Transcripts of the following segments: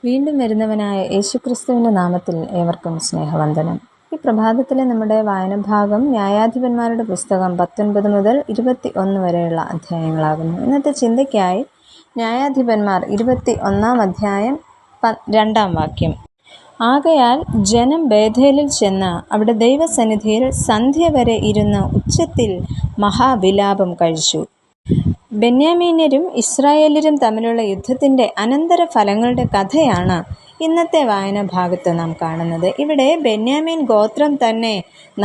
വീണ്ടും വരുന്നവനായ യേശുക്രിസ്തുവിൻ്റെ നാമത്തിൽ ഏവർക്കും സ്നേഹവന്ദനം. ഈ പ്രഭാതത്തിലെ നമ്മുടെ വായനഭാഗം ന്യായാധിപന്മാരുടെ പുസ്തകം 19 മുതൽ 21 വരെയുള്ള അധ്യായങ്ങളാകുന്നു. ഇന്നത്തെ ചിന്തയ്ക്കായി ന്യായാധിപന്മാർ 21 അധ്യായം 2 വാക്യം. ആകയാൽ ജനം ബേഥേലിൽ ചെന്ന് അവിടെ ദൈവസന്നിധിയിൽ സന്ധ്യ വരെ ഇരുന്ന് ഉച്ചത്തിൽ മഹാവിലാപം കഴിച്ചു. ബെന്യാമീന്യരും ഇസ്രായേല്യരും തമ്മിലുള്ള യുദ്ധത്തിൻ്റെ അനന്തര ഫലങ്ങളുടെ കഥയാണ് ഇന്നത്തെ വായന ഭാഗത്ത് നാം കാണുന്നത്. ഇവിടെ ബെന്യാമീൻ ഗോത്രം തന്നെ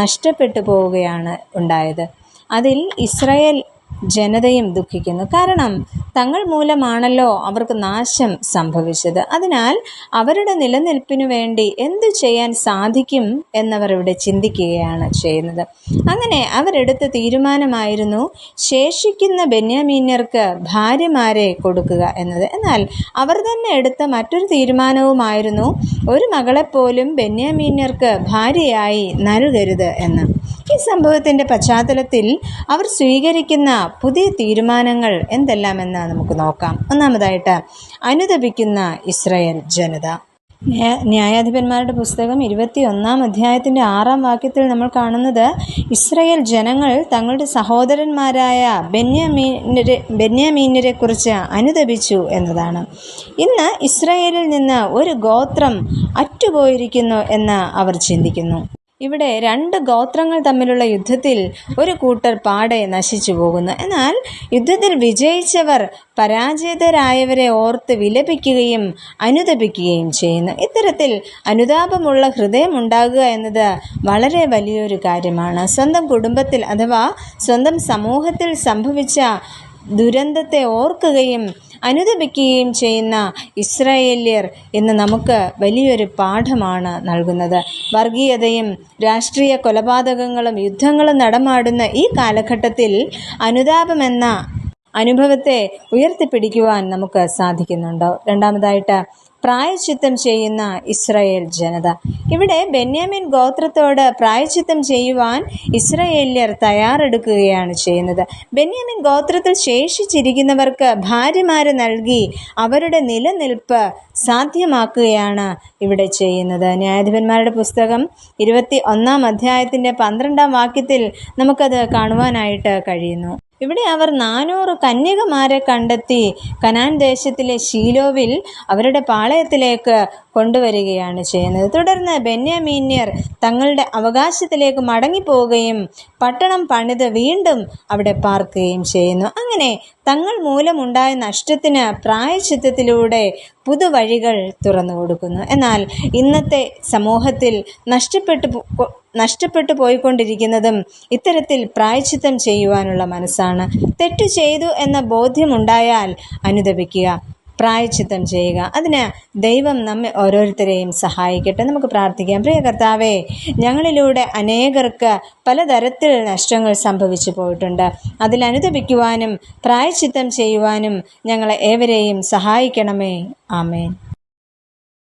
നഷ്ടപ്പെട്ടു പോവുകയാണ് ഉണ്ടായത്. അതിൽ ഇസ്രായേൽ ജനതയും ദുഃഖിക്കുന്നു. കാരണം തങ്ങൾ മൂലമാണല്ലോ അവർക്ക് നാശം സംഭവിച്ചത്. അതിനാൽ അവരുടെ നിലനിൽപ്പിനു വേണ്ടി എന്തു ചെയ്യാൻ സാധിക്കും എന്നവർ ഇവിടെ ചിന്തിക്കുകയാണ് ചെയ്യുന്നത്. അങ്ങനെ അവരെടുത്ത തീരുമാനമായിരുന്നു ശേഷിക്കുന്ന ബെന്യാമീന്യർക്ക് ഭാര്യമാരെ കൊടുക്കുക എന്നത്. എന്നാൽ അവർ തന്നെ എടുത്ത മറ്റൊരു തീരുമാനവുമായിരുന്നു ഒരു മകളെപ്പോലും ബെന്യാമീന്യർക്ക് ഭാര്യയായി നൽകരുത് എന്ന്. ഈ സംഭവത്തിൻ്റെ പശ്ചാത്തലത്തിൽ അവർ സ്വീകരിക്കുന്ന പുതിയ തീരുമാനങ്ങൾ എന്തെല്ലാമെന്ന് നമുക്ക് നോക്കാം. ഒന്നാമതായിട്ട്, അനുതപിക്കുന്ന ഇസ്രായേൽ ജനത. ന്യായാധിപന്മാരുടെ പുസ്തകം 21 അധ്യായത്തിൻ്റെ 6 വാക്യത്തിൽ നമ്മൾ കാണുന്നത് ഇസ്രായേൽ ജനങ്ങൾ തങ്ങളുടെ സഹോദരന്മാരായ ബെന്യാമീന്യരെ കുറിച്ച് അനുതപിച്ചു എന്നതാണ്. ഇന്ന് ഇസ്രായേലിൽ നിന്ന് ഒരു ഗോത്രം അറ്റുപോയിരിക്കുന്നു എന്ന് അവർ ചിന്തിക്കുന്നു. ഇവിടെ 2 ഗോത്രങ്ങൾ തമ്മിലുള്ള യുദ്ധത്തിൽ ഒരു കൂട്ടർ പാടെ നശിച്ചു പോകുന്നു. എന്നാൽ യുദ്ധത്തിൽ വിജയിച്ചവർ പരാജിതരായവരെ ഓർത്ത് വിലപിക്കുകയും അനുതപിക്കുകയും ചെയ്യുന്നു. ഇത്തരത്തിൽ അനുതാപമുള്ള ഹൃദയം ഉണ്ടാകുക എന്നത് വളരെ വലിയൊരു കാര്യമാണ്. സ്വന്തം കുടുംബത്തിൽ അഥവാ സ്വന്തം സമൂഹത്തിൽ സംഭവിച്ച ദുരന്തത്തെ ഓർക്കുകയും അനുതപിക്കുകയും ചെയ്യുന്ന ഇസ്രായേല്യർ ഇന്ന് നമുക്ക് വലിയൊരു പാഠമാണ് നൽകുന്നത്. വർഗീയതയും രാഷ്ട്രീയ കൊലപാതകങ്ങളും യുദ്ധങ്ങളും നടമാടുന്ന ഈ കാലഘട്ടത്തിൽ അനുതാപമെന്ന അനുഭവത്തെ ഉയർത്തിപ്പിടിക്കുവാൻ നമുക്ക് സാധിക്കുന്നുണ്ടോ? രണ്ടാമതായിട്ട്, പ്രായശ്ചിത്തം ചെയ്യുന്ന ഇസ്രായേൽ ജനത. ഇവിടെ ബെന്യാമീൻ ഗോത്രത്തോട് പ്രായശ്ചിത്തം ചെയ്യുവാൻ ഇസ്രായേല്യർ തയ്യാറെടുക്കുകയാണ് ചെയ്യുന്നത്. ബെന്യാമീൻ ഗോത്രത്തിൽ ശേഷിച്ചിരിക്കുന്നവർക്ക് ഭാര്യമാരെ നൽകി അവരുടെ നിലനിൽപ്പ് സാധ്യമാക്കുകയാണ് ഇവിടെ ചെയ്യുന്നത്. ന്യായാധിപന്മാരുടെ പുസ്തകം 21 അധ്യായത്തിൻ്റെ 12 വാക്യത്തിൽ നമുക്കത് കാണുവാനായിട്ട് കഴിയുന്നു. ഇവിടെ അവർ 400 കന്യകമാരെ കണ്ടെത്തി കനാൻ ദേശത്തിലെ ശീലോവിൽ അവരുടെ പാളയത്തിലേക്ക് കൊണ്ടുവരികയാണ് ചെയ്യുന്നത്. തുടർന്ന് ബെന്യാമീന്യർ തങ്ങളുടെ അവകാശത്തിലേക്ക് മടങ്ങിപ്പോവുകയും പട്ടണം പണിത് വീണ്ടും അവിടെ പാർക്കുകയും ചെയ്യുന്നു. അങ്ങനെ തങ്ങൾ മൂലമുണ്ടായ നഷ്ടത്തിന് പ്രായശ്ചിത്തത്തിലൂടെ പുതുവഴികൾ തുറന്നു കൊടുക്കുന്നു. എന്നാൽ ഇന്നത്തെ സമൂഹത്തിൽ നഷ്ടപ്പെട്ടു പോയിക്കൊണ്ടിരിക്കുന്നതും ഇത്തരത്തിൽ പ്രായശ്ചിത്തം ചെയ്യുവാനുള്ള മനസ്സാണ്. തെറ്റു ചെയ്തു എന്ന ബോധ്യമുണ്ടായാൽ അനുതപിക്കുക, പ്രായശ്ചിത്തം ചെയ്യുക. അതിന് ദൈവം നമ്മെ ഓരോരുത്തരെയും സഹായിക്കട്ടെ. നമുക്ക് പ്രാർത്ഥിക്കാം. പ്രിയ കർത്താവേ, ഞങ്ങളിലൂടെ അനേകർക്ക് പലതരത്തിൽ നഷ്ടങ്ങൾ സംഭവിച്ചു പോയിട്ടുണ്ട്. അതിൽ അനുതപിക്കുവാനും പ്രായശ്ചിത്തം ചെയ്യുവാനും ഞങ്ങളെ ഏവരെയും സഹായിക്കണമേ. ആമേൻ.